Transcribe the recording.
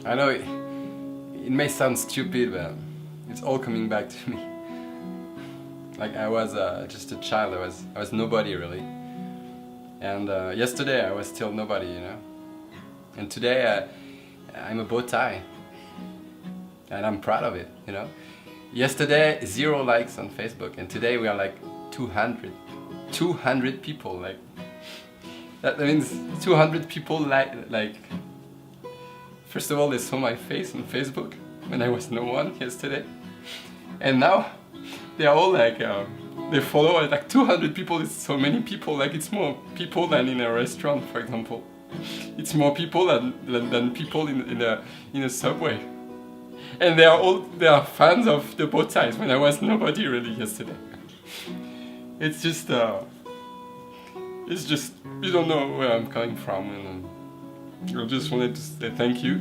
I know it may sound stupid, but it's all coming back to me. Like I was just a child. I was nobody really. And yesterday I was still nobody, you know. And today I'm a bow tie, and I'm proud of it, you know. Yesterday 0 likes on Facebook, and today we are like 200 people. Like that means 200 people like. First of all, they saw my face on Facebook when I was no one yesterday, and now they are all like they follow like 200 people. Is so many people. Like it's more people than in a restaurant, for example. It's more people than people in a subway, and they are fans of the bow ties when I was nobody really yesterday. It's just you don't know where I'm coming from, and I just wanted to say thank you